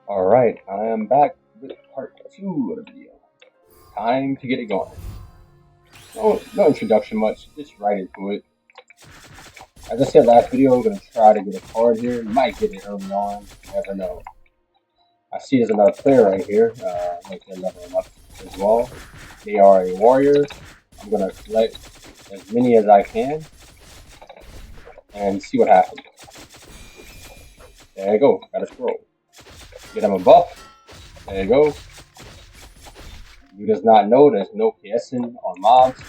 Alright, I am back with part 2 of the video. Time to get it going. No introduction much, just right into it. As I said last video, we're going to try to get a card here. We might get it early on, you never know. I see there's another player right here. I'm going to level him up as well. They are a warrior. I'm going to collect as many as I can and see what happens. There you go, got a scroll. Get him a buff. There you go. You does not know there's no KSing on mobs.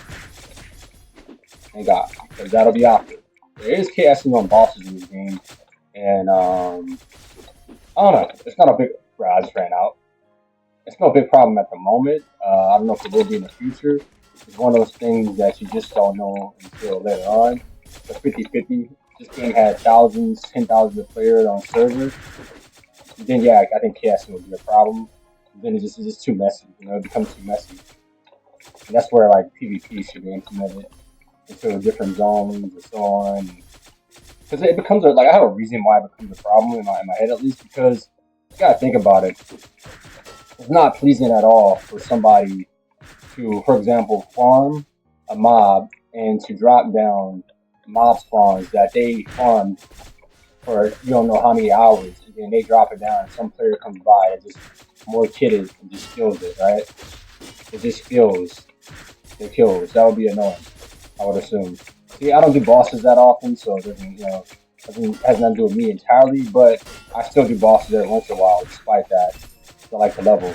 Thank God, because that'll be awkward. There is KSing on bosses in this game, and I don't know. It's not a big. I just ran out. It's no big problem at the moment. I don't know if it will be in the future. It's one of those things that you just don't know until later on. It's 50-50. This game had thousands, 10,000 of players on servers. Then yeah, I think KSing would be a problem. Then it's just too messy. It becomes too messy. And that's where like PvP should be implemented into different zones and so on. Because it becomes like I have a reason why it becomes a problem in my head, at least, because you gotta think about it. It's not pleasing at all for somebody to, for example, farm a mob and to drop down mob spawns that they farmed for you don't know how many hours, and then they drop it down and some player comes by and just more kitted and just kills it, right? It just kills. It kills. That would be annoying, I would assume. See, I don't do bosses that often, so it doesn't, has nothing to do with me entirely, but I still do bosses every once in a while, despite that. I like the level.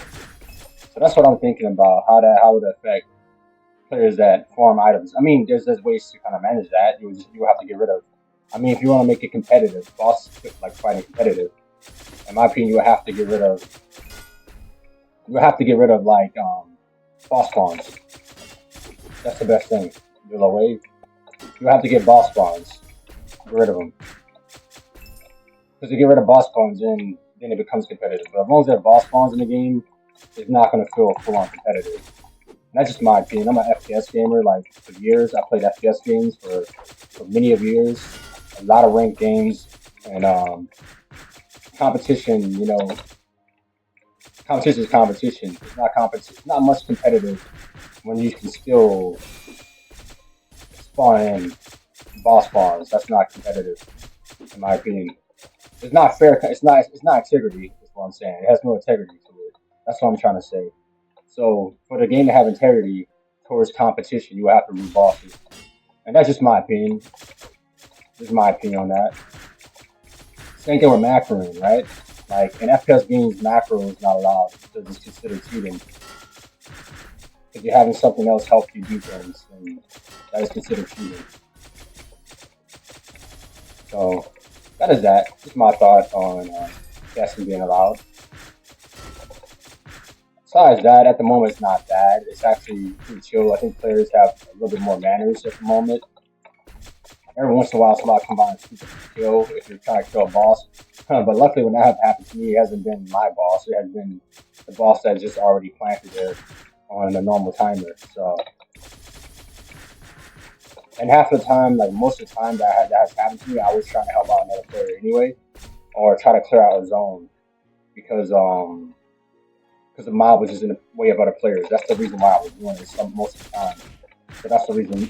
So that's what I'm thinking about, how would it affect players that farm items. I mean, there's ways to kind of manage that. You have to get rid of. I mean, if you want to make it competitive, boss like fighting competitive, in my opinion, you have to get rid of. You have to get rid of like boss spawns. That's the best thing. The way you have to get boss spawns. Get rid of them. Because you get rid of boss spawns, then it becomes competitive. But as long as there are boss spawns in the game, it's not going to feel full-on competitive. And that's just my opinion. I'm an FPS gamer. Like for years, I played FPS games for many of years. A lot of ranked games and competition. Competition is competition. It's not competition. It's not much competitive when you can still spawn in boss spawns. That's not competitive, in my opinion. It's not fair. It's not integrity. Is what I'm saying. It has no integrity to it. That's what I'm trying to say. So for the game to have integrity towards competition, you have to remove bosses, and that's just my opinion. This is my opinion on that. Same thing with macroing, right? Like in FPS games, macro is not allowed because it's considered cheating. If you're having something else help you do things, then that is considered cheating. So that is that. Just my thought on casting being allowed. Besides that, at the moment it's not bad. It's actually pretty chill. I think players have a little bit more manners at the moment. Every once in a while, somebody comes by and super kill if you're trying to kill a boss. But luckily, when that has happened to me, it hasn't been my boss. It has been the boss that's just already planted there on a normal timer. So, and half the time, like most of the time that has happened to me, I was trying to help out another player anyway, or try to clear out a zone because the mob was just in the way of other players. That's the reason why I was doing it most of the time. So that's the reason.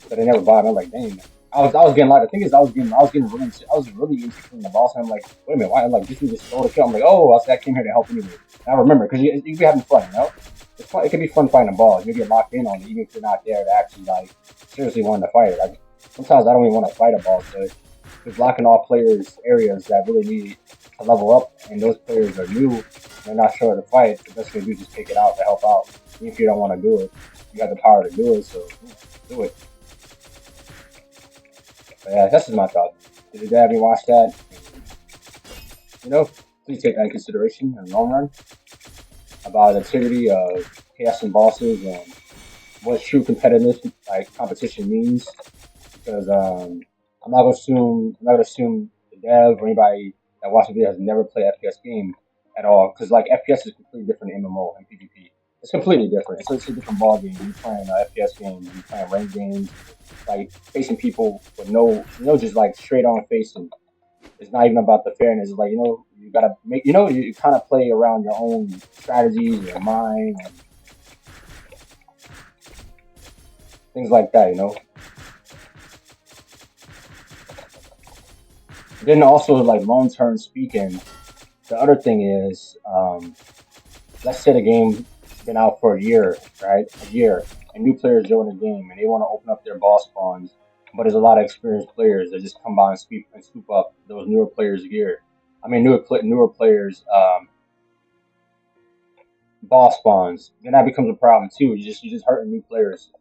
But they never bought it. I'm like, dang. I was getting like the thing is I was really into killing the boss and I'm like, wait a minute, why? I'm like, this is just stole the kill. I'm like, oh, I came here to help anyway. And I remember because you be having fun. It's fun. It can be fun fighting a boss. You get locked in on it even if you're not there to actually like seriously want to fight it. Like sometimes I don't even want to fight a boss, but just blocking off players areas that really need to level up and those players are new, they're not sure to fight. The best thing to do is just take it out to help out. Even if you don't want to do it, you have the power to do it, so do it. But yeah, that's just my thought. If your dad watch that, please take that in consideration in the long run about the integrity of chaos and bosses and what true competitiveness like competition means. Because I'm not gonna assume the dev or anybody that watches the video has never played FPS game at all. Because like FPS is completely different in MMO and PvP. It's completely different. It's a different ball game. You're playing an FPS game, you're playing ranked games, like facing people with no, just like straight on facing. It's not even about the fairness. It's like, you gotta make, you kind of play around your own strategies, your mind, and things like that. Then also, like, long term speaking, the other thing is, let's say the game been out for a year, right? A year, and new players join the game, and they want to open up their boss spawns, but there's a lot of experienced players that just come by and scoop up those newer players' gear. I mean, newer players' boss spawns. Then that becomes a problem too. You just hurting new players.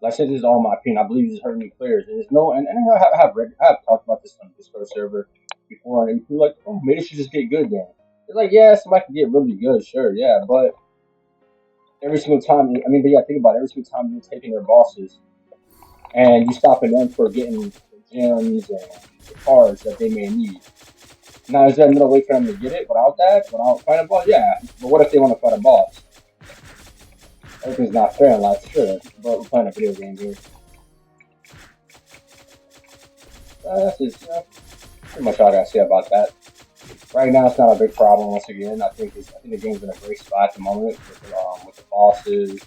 Like I said, this is all my opinion. I believe you just hurting new players, and there's no. And I have talked about this on the Discord server before, and people are like, oh, maybe they should just get good then. It's like, yeah, somebody can get really good, sure, yeah, but every single time, I mean, but yeah, think about it. Every single time you're taking their bosses and you stopping them for getting the gems and the cards that they may need. Now, is there another way for them to get it without that? Without fighting a boss? Yeah. But what if they want to fight a boss? Everything's not fair in life, sure. But we're playing a video game here. That's just, pretty much all I gotta say about that. Right now, it's not a big problem. Once again, I think the game's in a great spot at the moment with the bosses,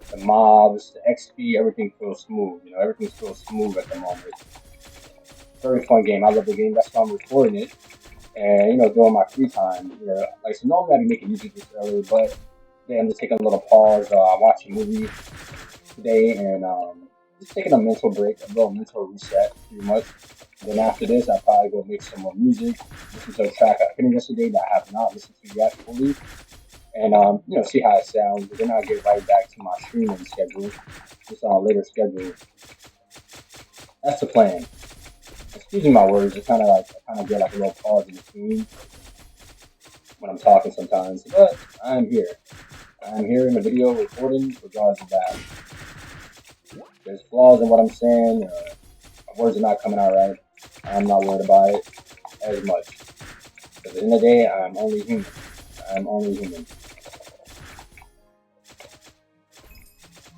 the mobs, the XP. Everything feels smooth. Everything feels smooth at the moment. Very fun game. I love the game. That's why I'm recording it, and during my free time. Like, so normally I'd be making music this early, but yeah, I'm just taking a little pause. Watching a movie today, and just taking a mental break, a little mental reset, pretty much. Then after this, I'll probably go make some more music, listen to a track I finished yesterday that I have not listened to yet fully, and see how it sounds. But then I'll get right back to my streaming schedule, just on a later schedule. That's the plan. Excuse me my words. It's kind of like I kind of get like a little pause in between when I'm talking sometimes, but I'm here. I'm here in the video recording, regardless of that. There's flaws in what I'm saying. My words are not coming out right. I'm not worried about it as much. Because at the end of the day, I'm only human. I'm only human.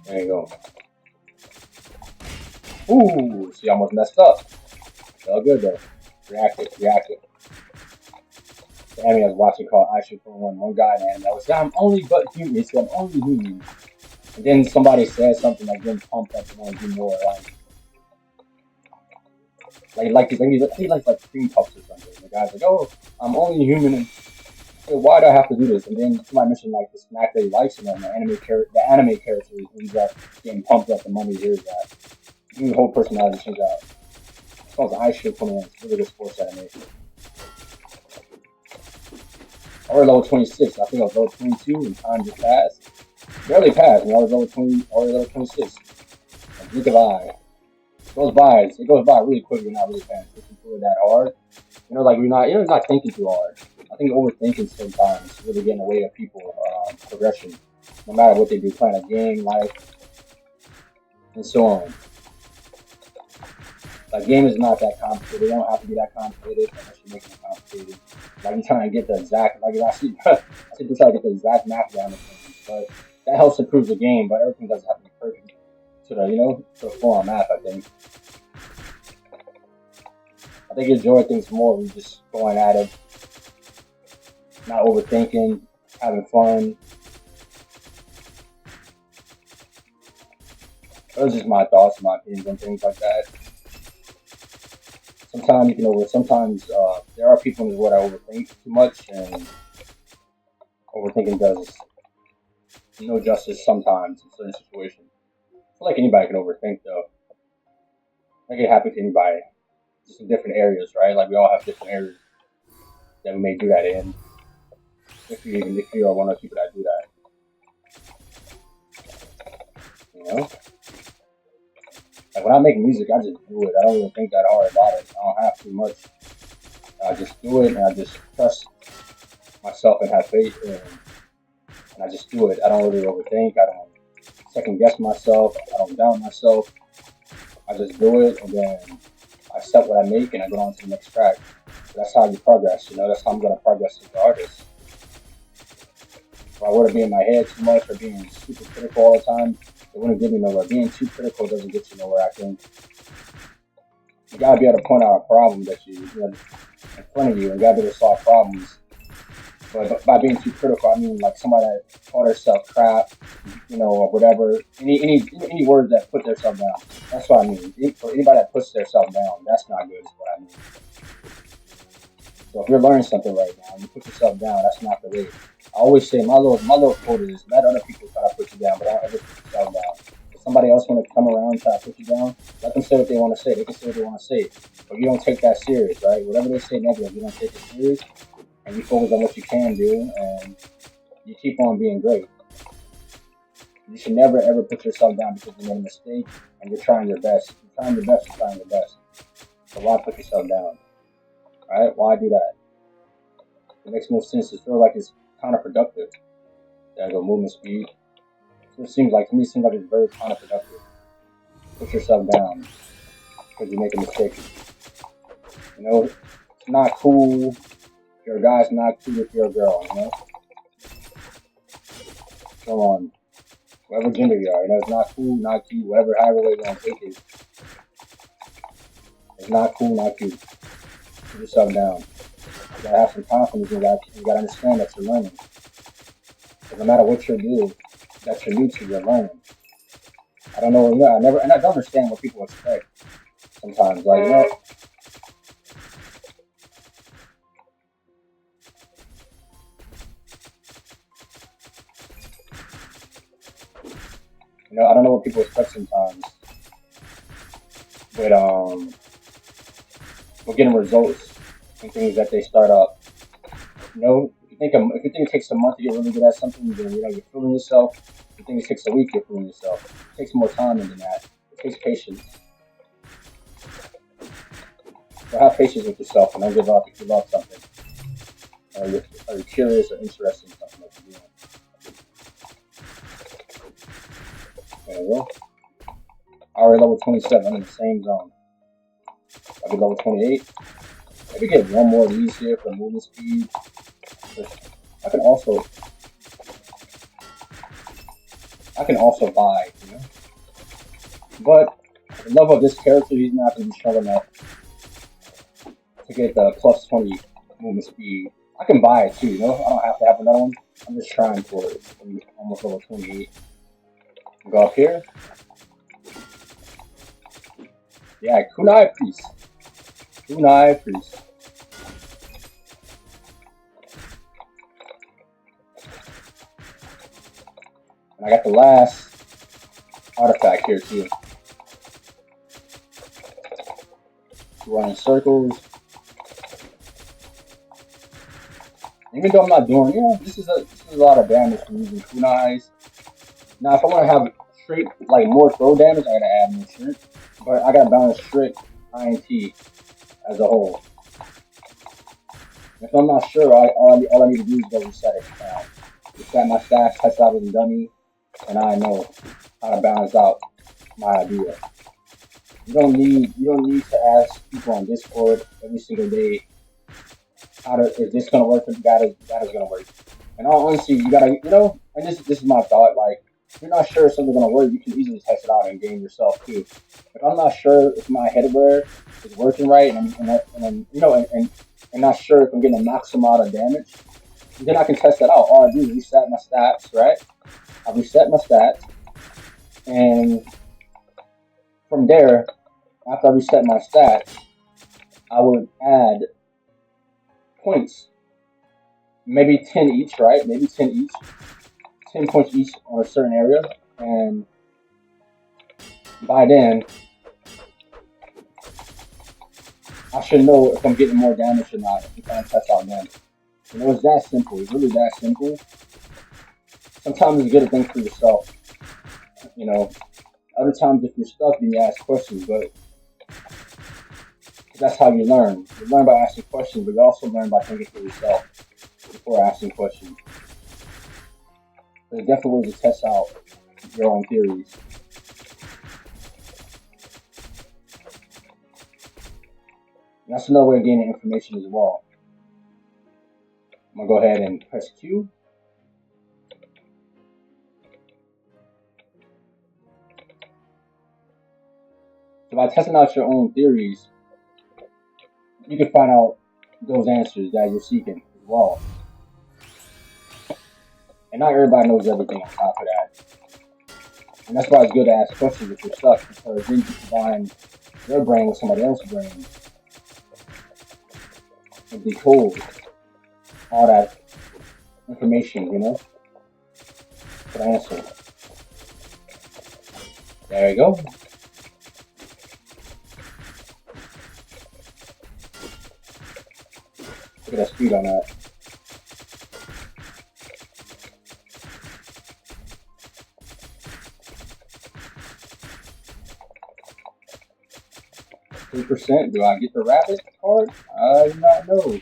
There you go. Ooh, see, I almost messed up. It's all good though. Reactive. The anime I was watching called I Should Put One guy in anime. I was saying, I'm only but human. He said, I'm only human. And then somebody said something like, getting pumped up and want to do more. He likes like cream puffs or something. The guy's like, oh, I'm only human. And why do I have to do this? And then somebody mentioned like the snack that he likes, and then the anime character ends up getting pumped up. The money hears that. The whole personality changes out. It's called I Should Put One. It's really good sports anime. Already level 26. I think I was level 22 and time just passed. Barely passed. I was level 20, already level 26. A blink of eye. It goes by really quick. You're not really paying attention to it that hard. Like you're not thinking too hard. I think overthinking sometimes really getting away of people progression. No matter what they do, playing a game, life, and so on. Like, game is not that complicated. They don't have to be that complicated unless you're making it complicated. Like, you're trying to get the exact, like, I see people try to get the exact math down of things, but that helps improve the game, but everything doesn't have to be perfect to the form math, I think. I think you enjoy things more when you're just going at it, not overthinking, having fun. Those are just my thoughts, my opinions on things like that. Sometimes there are people in this world that overthink too much, and overthinking does no justice sometimes in certain situations. I feel like anybody can overthink though. Like, it happens to anybody, just in different areas, right? Like, we all have different areas that we may do that in. If you are one of the people that do that, Like, when I make music, I just do it. I don't even think that hard about it. I don't have too much. I just do it, and I just trust myself and have faith, and I just do it. I don't really overthink. I don't second guess myself. I don't doubt myself. I just do it, and then I accept what I make, and I go on to the next track. So that's how you progress. That's how I'm gonna progress as an artist. If I were to be in my head too much or being super critical all the time, it wouldn't get me nowhere. Being too critical doesn't get you nowhere, I think. You gotta be able to point out a problem that you know, in front of you, and you gotta be able to solve problems. But by being too critical, I mean like somebody that called herself crap, you know, or whatever. Any words that put themselves down. That's what I mean. For anybody that puts themselves down, that's not good. Is what I mean. So if you're learning something right now and you put yourself down, that's not the way. I always say my little quote is let other people try to put you down, but don't ever put yourself down. If somebody else want to come around and try to put you down, let them say what they want to say. They can say what they want to say, but you don't take that serious, right? Whatever they say negative, you don't take it serious, and you focus on what you can do, and you keep on being great. You should never ever put yourself down because you made a mistake and you're trying your best. You're trying your best. You're trying your best. So why put yourself down? All right? Why do that? It makes no sense. It feels like it's counterproductive. That go movement speed. So it seems like to me, it seems like it's very counterproductive. Put yourself down because you make a mistake. You know, it's not cool. If you're a guy, it's not cool if you're a girl. You know, go on. Whatever gender you are, you know, it's not cool, not cute, whatever, however way you want to take it. It's not cool, not cute. Put yourself down. You gotta have some confidence. You gotta understand that you're learning. Because no matter what you do, that you're new to, you're learning. I don't know, you know, and I don't understand what people expect sometimes. Like, I don't know what people expect sometimes. But we're getting results and things that they start up. You know, if you think it takes a month to get really good at something, then you know you're fooling yourself. If you think it takes a week, you're fooling yourself. It takes more time than that. It takes patience. So have patience with yourself and don't give up if you love something. Or you're curious or interested in something that you're doing. There you go. Already level 27, I'm in the same zone. I'll be level 28. Maybe get one more of these here for movement speed. I can also buy, you know. But the level of this character, he's not going to be strong enough to get the plus 20 movement speed. I can buy it too, you know. I don't have to have another one. I'm just trying for it. I'm almost level 28. Go up here. Yeah, Kunai Priest. Kunai Priest. And I got the last artifact here too. Running circles. Even though I'm not doing, this is a lot of damage from using kunais. Now, if I want to have straight, like more throw damage, I gotta add more strength. But I gotta balance strict INT as a whole. If I'm not sure, all I need to do is go reset it. Reset my stats, test out with a dummy, and I know how to balance out my idea. You don't need to ask people on Discord every single day is this gonna work or that is gonna work. And all honesty, you gotta and this is my thought, like if you're not sure if something's gonna work, you can easily test it out and game yourself too. If I'm not sure if my headwear is working right and not sure if I'm getting a max amount of damage, then I can test that out. All I do is reset my stats, right? I reset my stats, and from there, after I reset my stats, I would add points, maybe 10 each, right? Maybe 10 each, 10 points each on a certain area, and by then, I should know if I'm getting more damage or not. If I test out damage, it's that simple. It's really that simple. Sometimes it's good to think for yourself. Other times if you're stuck, then you ask questions, but that's how you learn. You learn by asking questions, but you also learn by thinking for yourself before asking questions. There's definitely ways to test out your own theories. And that's another way of gaining information as well. I'm going to go ahead and press Q. So by testing out your own theories, you can find out those answers that you're seeking as well. And not everybody knows everything on top of that. And that's why it's good to ask questions if you're stuck, because then you can combine your brain with somebody else's brain and decode all that information, you know, for the answer. There you go. Look at that speed on that. %. Do I get the rabbit card? I do not know.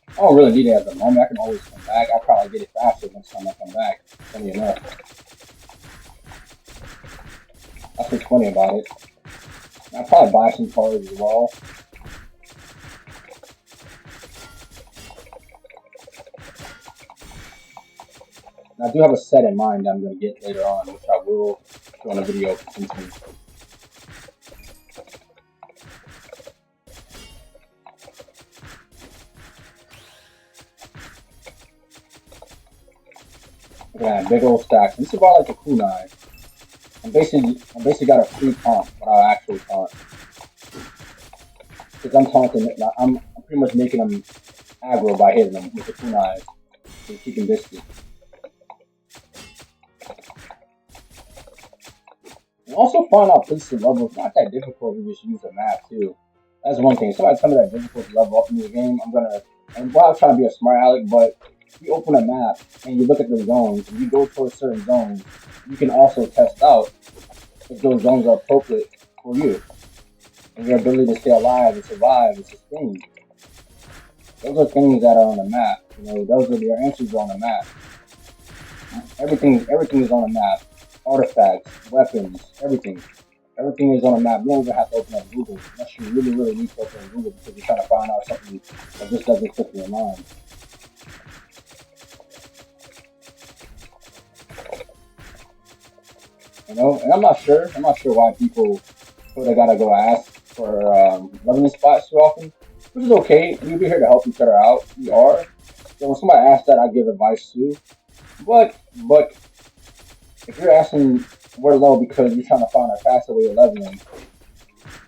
I don't really need it at the moment. I can always come back. I'll probably get it faster next time I come back. Funny enough. That's what's funny about it. I'll probably buy some cards as well. And I do have a set in mind that I'm going to get later on, which I will show in a video. Look at that big old stack. This is about like a Kunai. I'm basically got a free taunt without actual taunt. Because I'm taunting, I'm pretty much making them aggro by hitting them with the Kunai to keep them distant. And also find out places to level. It's not that difficult to just use a map too. That's one thing. Somebody tell me that difficult to level up in the game. And while I'm trying to be a smart aleck, but if you open a map and you look at the zones, and you go towards certain zones, you can also test out if those zones are appropriate for you and your ability to stay alive and survive and sustain. Those are things that are on the map. You know, those are your answers on the map. Everything is on the map. Artifacts, weapons, everything. Everything is on the map. You don't even have to open up Google unless you really need to open up Google because you're trying to find out something that just doesn't click in your mind. You know, and I'm not sure why people feel they gotta go ask for leveling spots too often, which is okay. We'll be here to help each other out. We are. So when somebody asks that, I give advice too. But if you're asking where to level because you're trying to find a faster way of leveling,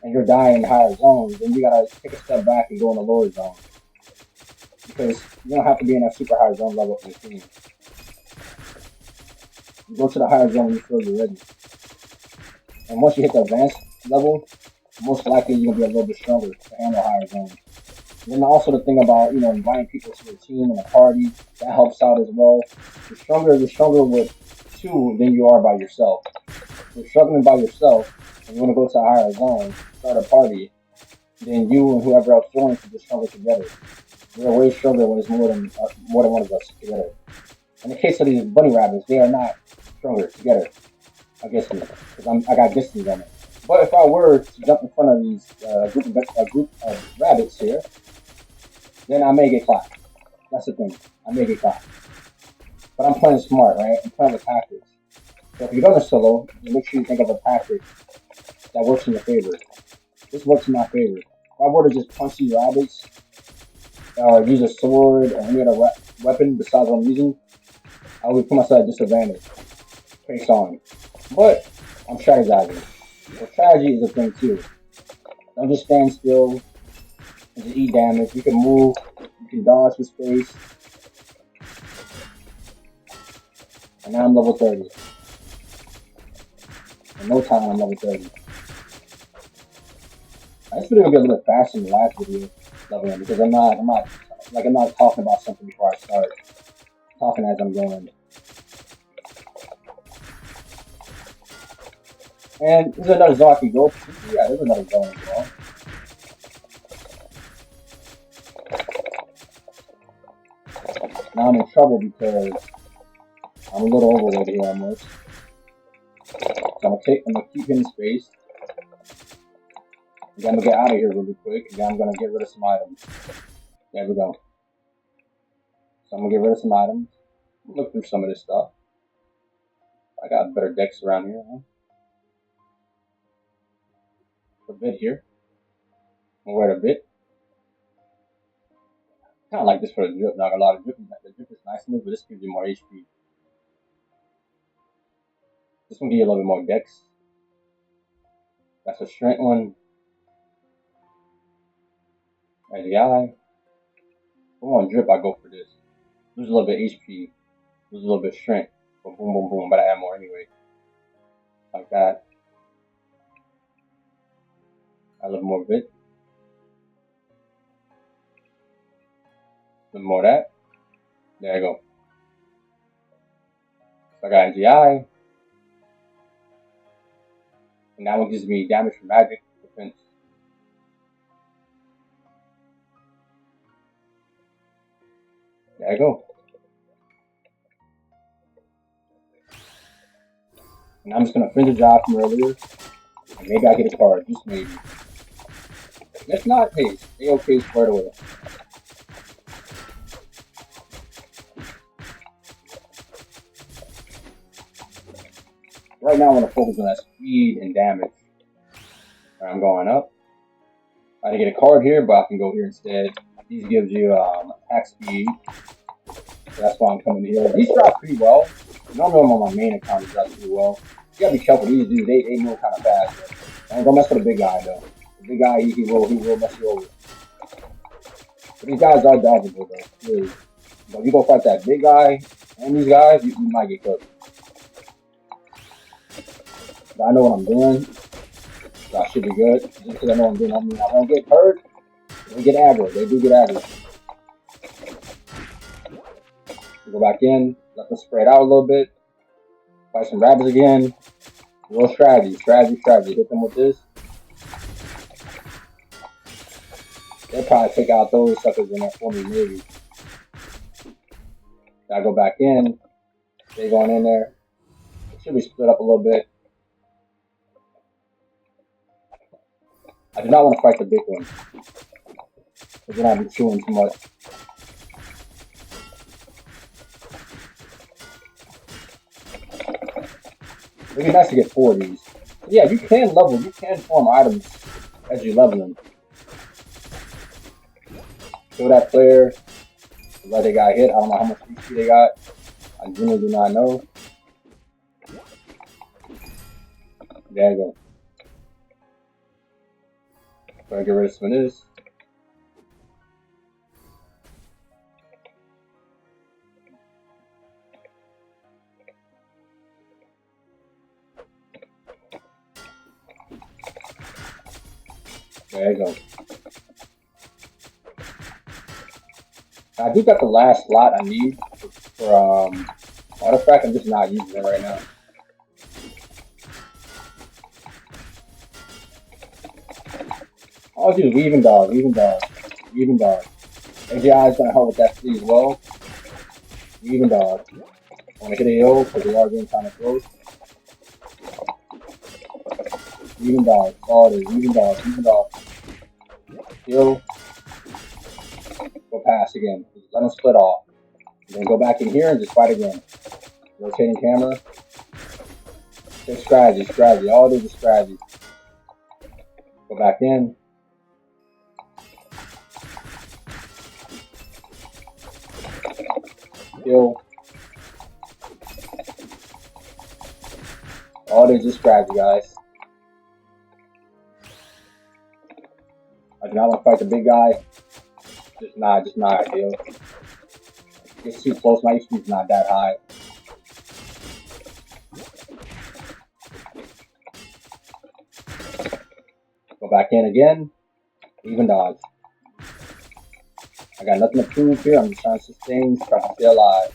and you're dying in higher zones, then you gotta take a step back and go in the lower zone. Because you don't have to be in a super high zone level for your team. You go to the higher zone when you feel you're ready. And once you hit the advanced level, most likely you're gonna be a little bit stronger to handle higher zones. And then also the thing about, you know, inviting people to your team and a party, that helps out as well. You're stronger with two than you are by yourself. If you're struggling by yourself and you want to go to a higher zone, start a party, then you and whoever else joins will be stronger together. We're way stronger when it's more than one of us together. In the case of these bunny rabbits, they are not stronger together against me because I got distance on it. But if I were to jump in front of these group of rabbits here, then I may get caught. That's the thing. I may get caught. But I'm playing smart, right? I'm playing with tactics. So if you're going to solo, you make sure you think of a tactic that works in your favor. This works in my favor. If I were to just punch these rabbits, or use a sword or any other weapon besides what I'm using, I would put myself at disadvantage. Face on. But I'm strategizing. So strategy is a thing too. Don't just stand still and just eat damage. You can move, you can dodge with space. And now I'm level 30. In no time I'm level 30. This video will be a little bit faster than the last video leveling because I'm not talking about something before I start. I'm talking as I'm going. And there's another zone I can go to. Yeah, there's another zone as well. Now I'm in trouble because I'm a little overweight here almost. So I'm gonna keep hitting space. And then I'm gonna get out of here really quick. And then I'm gonna get rid of some items. There we go. So I'm gonna get rid of some items. Look through some of this stuff. I got better decks around here, huh? the bit here. I'm gonna wear the bit. Kind of like this for the drip. Not a lot of drip. The drip is nice in it, but this gives you more HP. This one gives you a little bit more dex. That's a strength one. There's the eye. If I want drip, I go for this. Lose a little bit HP. Lose a little bit strength. But boom, boom, boom. But I add more anyway. Like that. A little more bit. A little more of that. There you go. So I got NGI. And that one gives me damage from magic defense. There you go. And I'm just gonna finish the job from earlier. And maybe I get a card, just maybe. If not, hey, stay okay squared away. Right now I want to focus on that speed and damage. Right, I'm going up. I didn't get a card here, but I can go here instead. These gives you attack speed. So that's why I'm coming here. These drop pretty well. Normally I'm on my main account, it drops pretty well. You gotta be careful, these dudes, they move kind of fast. And don't mess with the big guy though. The big guy, he will mess you over. But these guys are dodgeable though, really. But if you go fight that big guy and these guys, you might get cooked. But I know what I'm doing. So I should be good. Just because I know what I'm doing, I mean I won't get hurt. They get aggro. They do get aggro. Go back in, let them spread out a little bit. Fight some rabbits again. Real strategy. Hit them with this. They'll probably take out those suckers in there for me, maybe. I go back in. They going in there. It should be split up a little bit. I do not want to fight the big one. Because then I'll be chewing too much. It'd be nice to get 4 of these. But yeah, you can form items as you level them. Kill that player. Let they got hit. I don't know how much HP they got. I genuinely do not know. There you go. Gotta get rid of some of this. There you go. I do got the last slot I need for artifact. I'm just not using it right now. I'll do weaving dog. AGI is gonna help with that speed as well. Weaving dog. I wanna hit a hill because they are getting kind of close. Weaving dog. All it is. Weaving dog. Hill. Go past again. Just let them split off. And then go back in here and just fight again. Rotating camera. Take strategy. All it is strategy. Go back in. Kill. All it is strategy, guys. I do not want to fight the big guy. Just not ideal. Gets too close, my HP is not that high. Go back in again. Even dodge. I got nothing to prove here. I'm just trying to sustain, try to stay alive.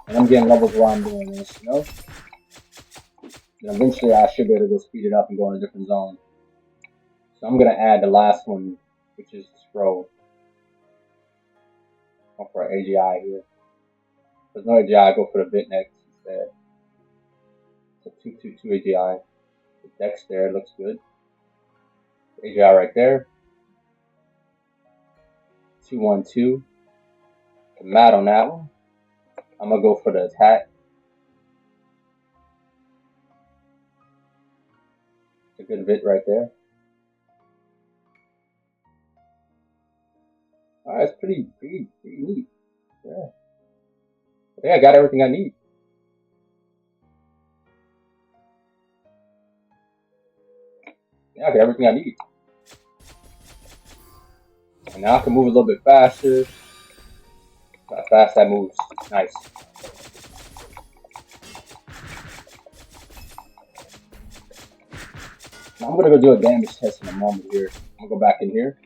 And I'm getting levels while I'm doing this, you know? And eventually I should be able to go speed it up and go in a different zone. So I'm gonna add the last one, which is scroll. Go for an AGI here. There's no AGI, go for the bit next instead. So 222 AGI. The dex there looks good. AGI right there. 2-1-2. Mad on that one. I'm gonna go for the attack. It's a good bit right there. Alright, it's pretty neat. Yeah. I think I got everything I need. Yeah, I got everything I need. And now I can move a little bit faster. How fast that moves. Nice. Now I'm gonna go do a damage test in a moment here. I'm gonna go back in here.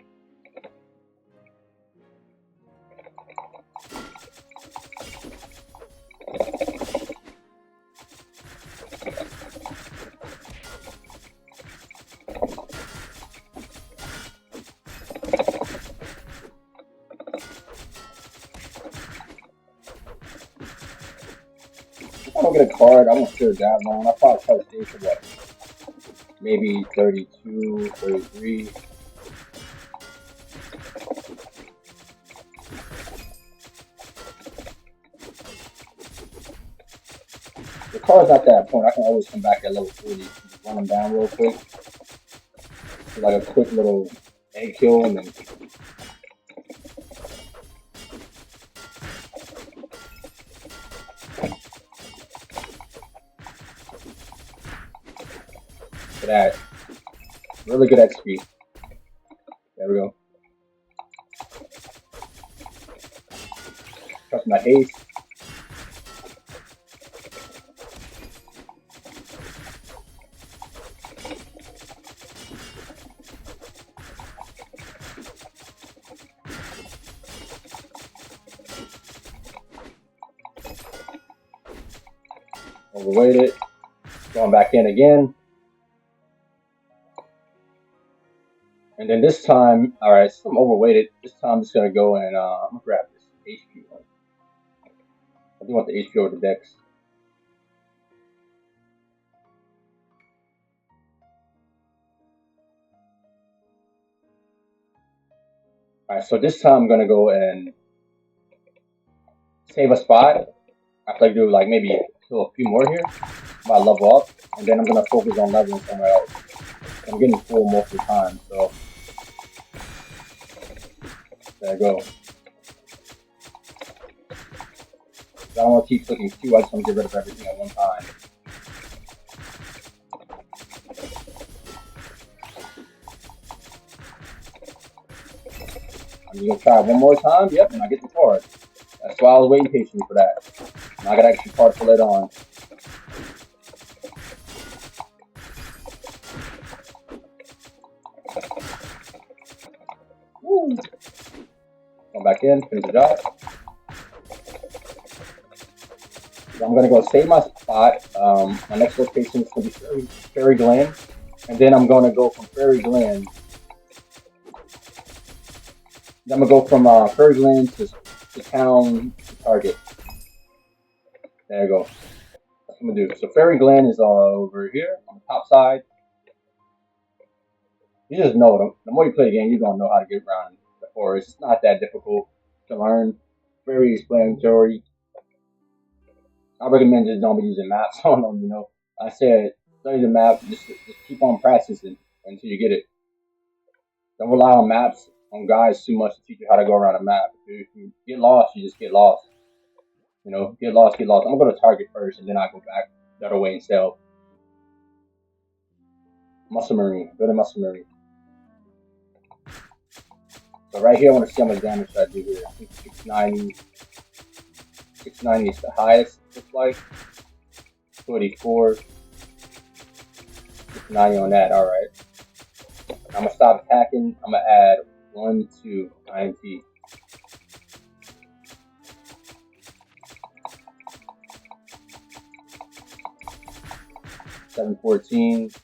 If I don't get a card, I won't steal that long. I'll probably try to stay for what? Maybe 32, 33. The card's not that point. I can always come back at level 40. Just run them down real quick. Do like a quick little egg kill and then. For that. Really good XP. There we go. Trust my haste. Overweight it. Going back in again. And then this time, alright, so I'm overweighted. This time I'm just gonna go and I'm gonna grab this HP one. I do want the HP over the Dex. Alright, so this time I'm gonna go and save a spot. After I do like maybe kill a few more here, I'm about to level up, and then I'm gonna focus on leveling somewhere else. I'm getting full most of the time, so there I go. I don't want to keep clicking Q, I just want to get rid of everything at one time. I'm just gonna try one more time, yep, and I get the card. That's why I was waiting patiently for that. Now I got an extra card to let on. Woo! Come back in, finish the job. So I'm gonna go save my spot. My next location is gonna be Fairy Glen, and then I'm gonna go from Fairy Glen. Then I'm gonna go from Fairy Glen to town to Target. There you go. That's what I'm gonna do. So Fairy Glen is over here on the top side. You just know them. The more you play the game, you're gonna know how to get around the forest. It's not that difficult to learn. Very explanatory. I recommend just don't be using maps on them. You know, I said study the map. Just keep on practicing until you get it. Don't rely on maps on guides too much to teach you how to go around a map. If you get lost, you just get lost. You know, get lost, get lost. I'm gonna go to Target first, and then I go back the other way and sell. Muscle Marine, go to Muscle Marine. So right here, I want to see how much damage I do here. I think 690. 690 is the highest, looks like. 24. 690 on that, alright. I'm going to stop attacking. I'm going to add 1, 2, INT. $714.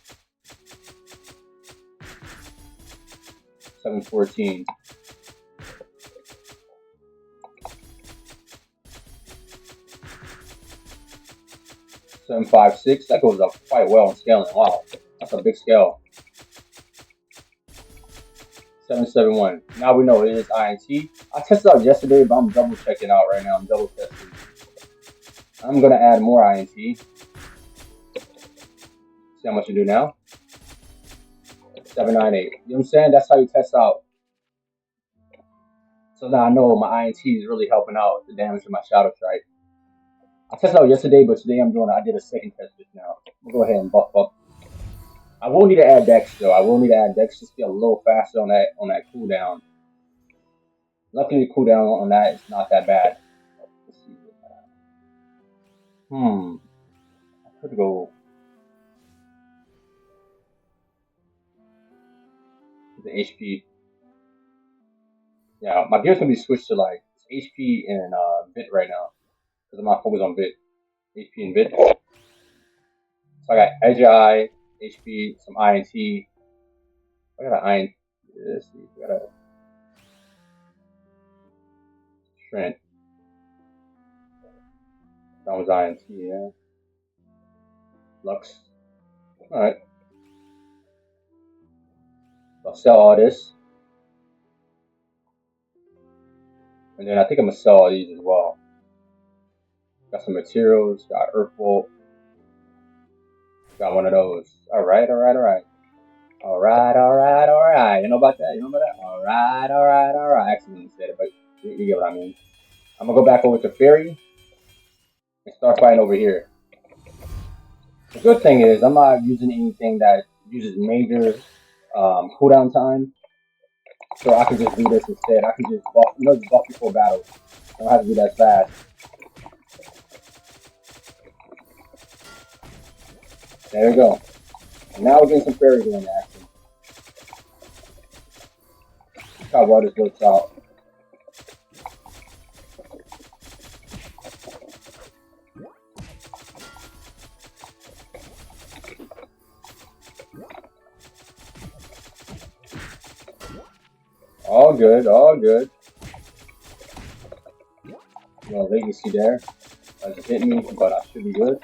$714. 756. That goes up quite well in scaling. Wow, that's a big scale. 771. Now we know it is INT. I tested out yesterday, but I'm double checking out right now. I'm double testing. I'm gonna add more INT. See how much you do now. 798. You know what I'm saying? That's how you test out. So now I know my INT is really helping out the damage of my Shadow Strike. I tested out yesterday, but today I did a second test just now. We'll go ahead and buff up. I will need to add Dex though. I will need to add Dex just to get a little faster on that cooldown. Luckily, the cooldown on that is not that bad. Let's see. I could go to the HP. Yeah, my gear's gonna be switched to like HP and Vit right now because I'm not focused on Vit. HP and Vit. So I got Edge Eye, HP, some INT. I got an INT. Let's see. I got a Trent. That was INT, yeah. Lux. Alright. I'll sell all this. And then I think I'm gonna sell all these as well. Got some materials, got Earth Bolt. Got one of those. Alright. You know about that? Alright. I accidentally said it, but you get what I mean. I'm gonna go back over to Fairy and start fighting over here. The good thing is I'm not using anything that uses major cooldown time. So I can just do this instead. I can just buff, just buff before battle. I don't have to do that fast. There we go. And now we're getting some fairy going action. Look how well this works out. All good. No latency there. That just hit me, but I should be good.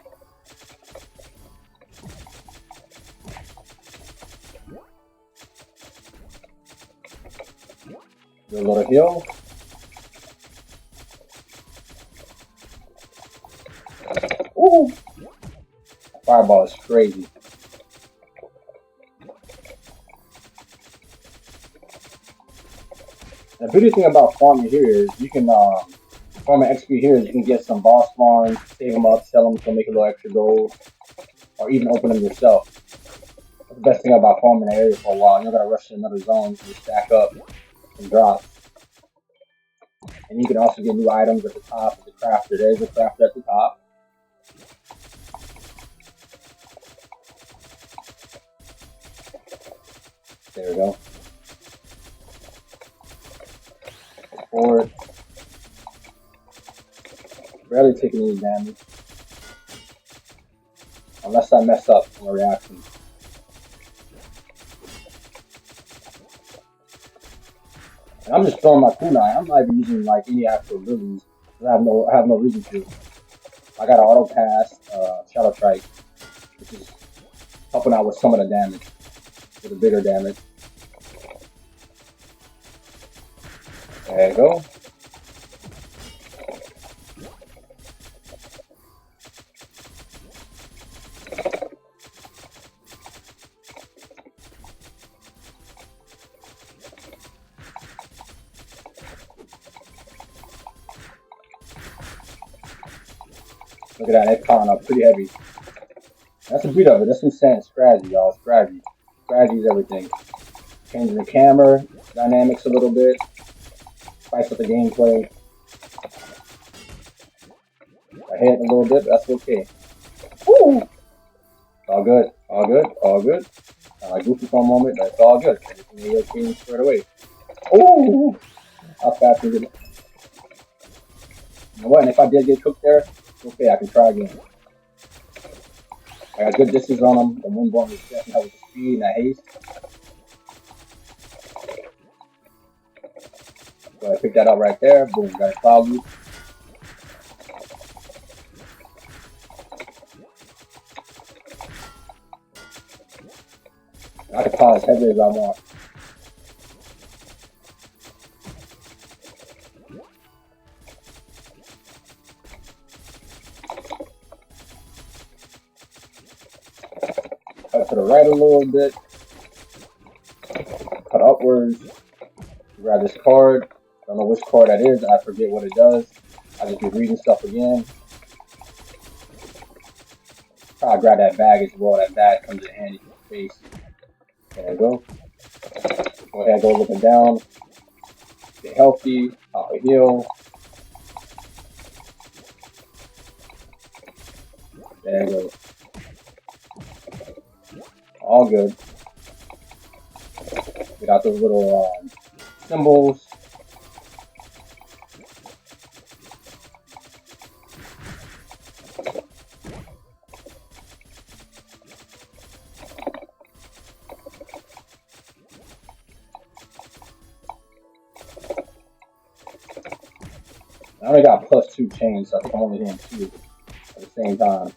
Do a little heal. Ooh! Fireball is crazy. The beauty thing about farming here is you can farming XP here is you can get some boss farms, save them up, sell them to make a little extra gold, or even open them yourself. That's the best thing about farming the area for a while. You don't gotta rush to another zone to stack up and drop. And you can also get new items at the top of the crafter. There's a crafter at the top. There we go. Forward. Barely taking any damage. Unless I mess up on a reaction. And I'm just throwing my kunai. I'm not even using like any actual abilities. I have no reason to. I got an auto pass, Shadow Strike, which is helping out with some of the damage, with the bigger damage. There you go. Look at that, it's piling up pretty heavy. That's the beauty of it. That's some insane strategy, y'all. Strategy. Strategy is everything. Changing the camera dynamics a little bit. Spice up the gameplay. I hit a little bit, but that's okay. Woo! All good. I like goofy for a moment, but it's all good. Everything is okay straight away. Ooh! How fast is it? You know what? And if I did get cooked there, okay, I can try again. I got good distance on them. The wind blowing is definitely help with the speed and that haste. So I picked that up right there. Boom, got a cloud loop. I can pause as heavy as I want. Cut to the right a little bit. Cut upwards. Grab this card. Don't know which card that is. I forget what it does. I just be reading stuff again. Try to grab that bag as well. That bag comes in handy for space. There we go. Go ahead, go looking down. Get healthy. Pop a heal. There you go. All good. Get out those little symbols. I only got +2 chains, so I think I'm only hitting 2 at the same time.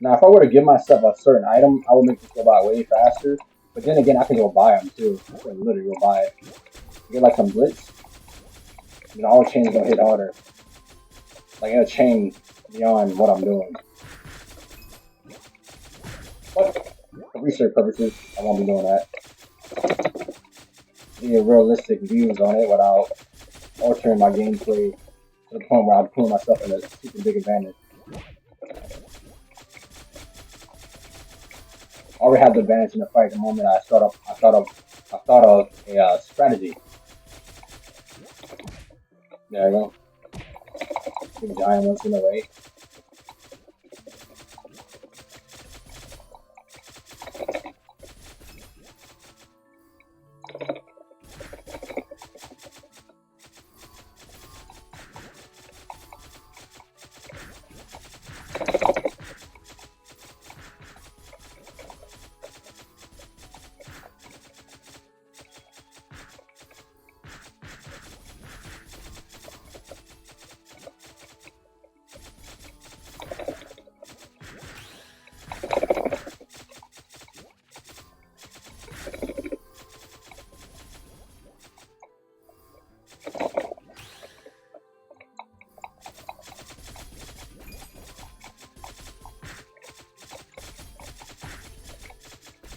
Now, if I were to give myself a certain item, I would make this go by way faster. But then again, I can go buy them too. I can literally go buy it. Get like some blitz, and all the chains gonna hit harder. Like in a chain beyond what I'm doing. But for research purposes, I won't be doing that. Get realistic views on it without altering my gameplay to the point where I'm putting myself in a super big advantage. I already have the advantage in the fight the moment I thought of a strategy. There we go. Big giant ones in the way.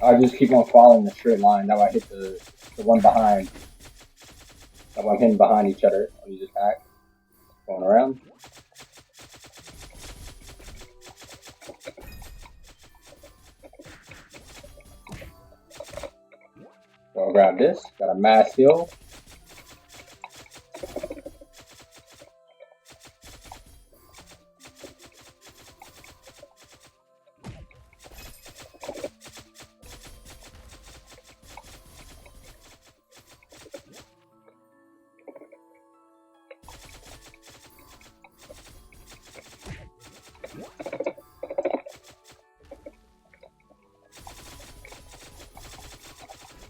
I just keep on following the straight line. That way I hit the one behind. That way I'm hitting behind each other on each attack. Going around. So I'll grab this. Got a mass heal.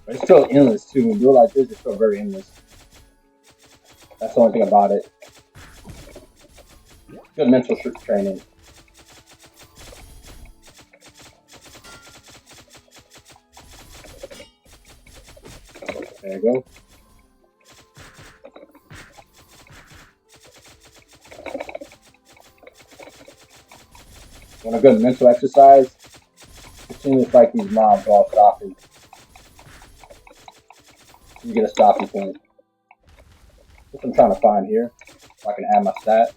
But it's still endless too. When you do it like this, it's still very endless. That's the only thing about it. Good mental training. There you go. Want a good mental exercise? Continue to fight these mobs while stopping. You get a stopping point. That's what I'm trying to find here. So I can add my stat.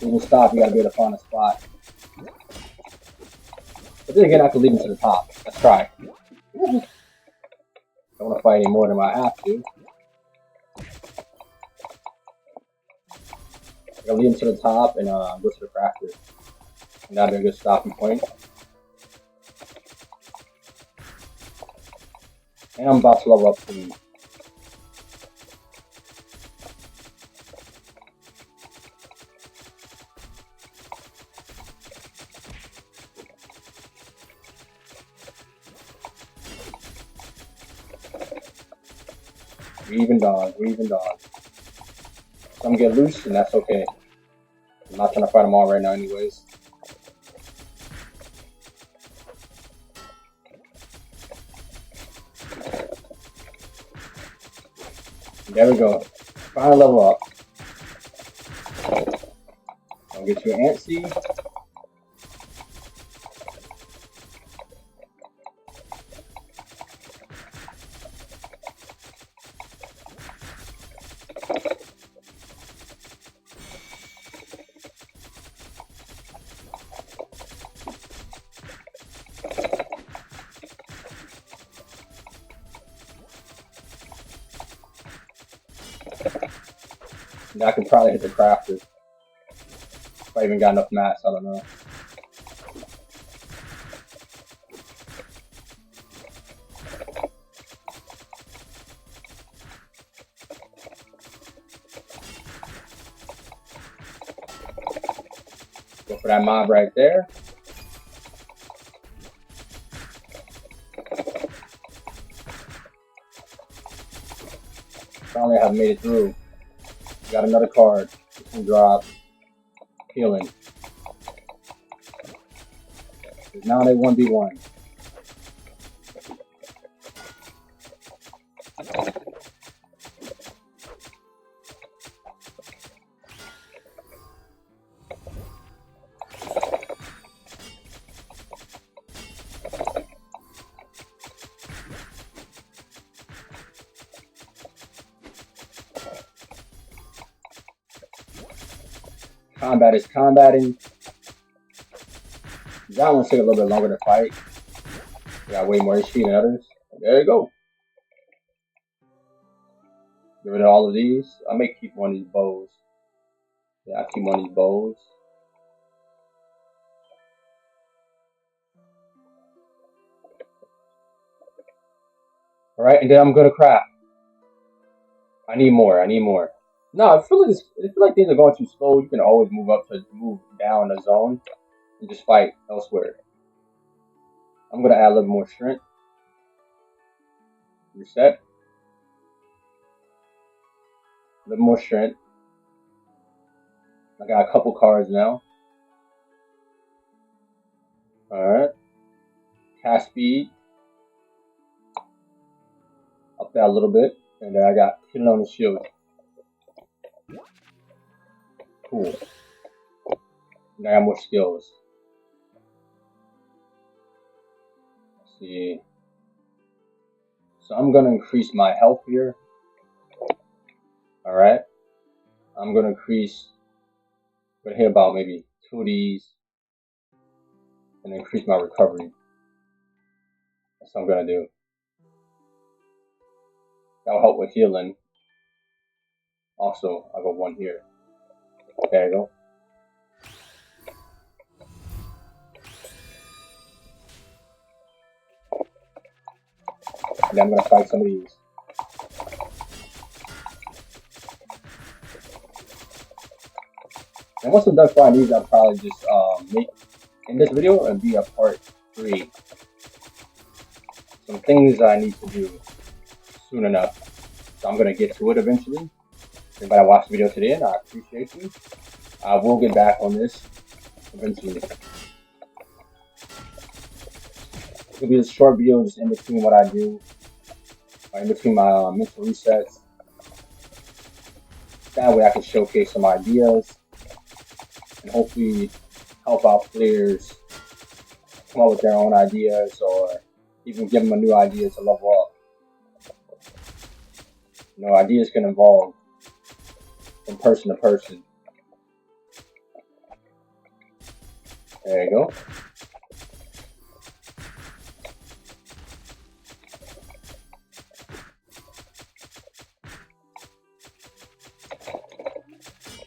When you stop, you gotta be able to find a spot. But then again, I can leave them to the top. Let's try. Don't want to fight any more than I have to. I'm gonna leave them to the top and go to the crafter. And that'll be a good stopping point. And I'm about to level up clean. Grieving dog, grieving dog. Some get loose, and that's okay. I'm not trying to fight them all right now anyways. There we go. Final level up. I'll get you an ant seed. And I can probably hit the crafter. If I even got enough mats, I don't know. Go for that mob right there. Finally, I have made it through. Got another card. Some drop. Healing. Now they 1v1. Combat is combating. That one's take a little bit longer to fight. Got way more HP than others. There you go. Get rid of all of these. I may keep one of these bows. Yeah, I'll keep one of these bows. Alright, and then I'm gonna craft. I need more, I need more. No, I feel like things are going too slow. You can always move down the zone and just fight elsewhere. I'm gonna add a little more strength. Reset. A little more strength. I got a couple cards now. Alright. Cast speed. Up that a little bit. And then I got killing on the shield. Cool. And I got more skills. Let's see. So I'm gonna increase my health here. Alright. I'm gonna hit about maybe 2 of these. And increase my recovery. That's what I'm gonna do. That'll help with healing. Also, I got one here. There you go. And then I'm gonna fight some of these. And once I'm done fighting these, I'll probably just make in this video and be a part 3. Some things I need to do soon enough. So I'm gonna get to it eventually. Everybody watched the video today, and I appreciate you. I will get back on this eventually. It'll be a short video just in between what I do, or in between my mental resets. That way I can showcase some ideas and hopefully help out players come up with their own ideas, or even give them a new idea to level up. You know, ideas can evolve from person to person. There you go.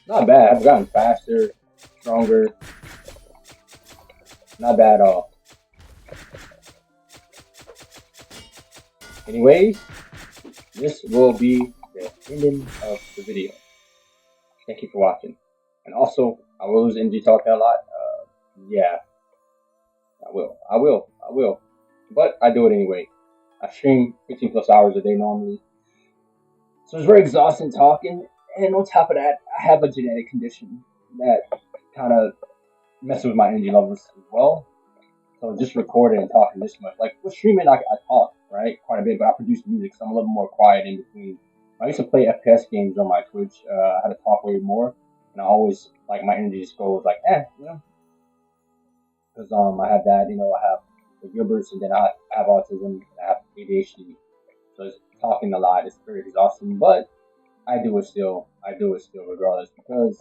Not bad. I've gotten faster, stronger. Not bad at all. Anyways, this will be the ending of the video. Thank you for watching. And also, I will lose energy talking a lot. Yeah, I will. But I do it anyway. I stream 15+ hours a day normally. So it's very exhausting talking. And on top of that, I have a genetic condition that kind of messes with my energy levels as well. So just recording and talking this much, like with streaming, I talk right quite a bit, but I produce music, so I'm a little more quiet in between. I used to play FPS games on my Twitch. I had to talk way more, and I always like my energy just goes like, because I have that, I have the Gilberts, and then I have autism, and I have ADHD, so it's talking a lot. It's very exhausting, but I do it still. I do it still regardless because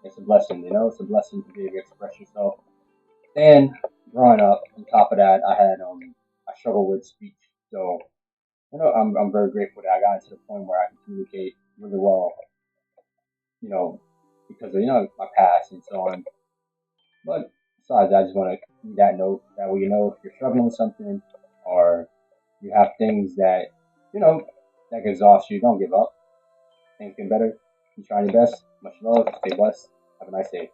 it's a blessing. It's a blessing to be able to express yourself. And growing up, on top of that, I struggled with speech. So I'm very grateful that I got to the point where I can communicate really well. You know, because of my past and so on. But besides, I just want to leave that note that way if you're struggling with something or you have things that you know that can exhaust you, don't give up. Things get better. Keep trying your best. Much love. Stay blessed. Have a nice day.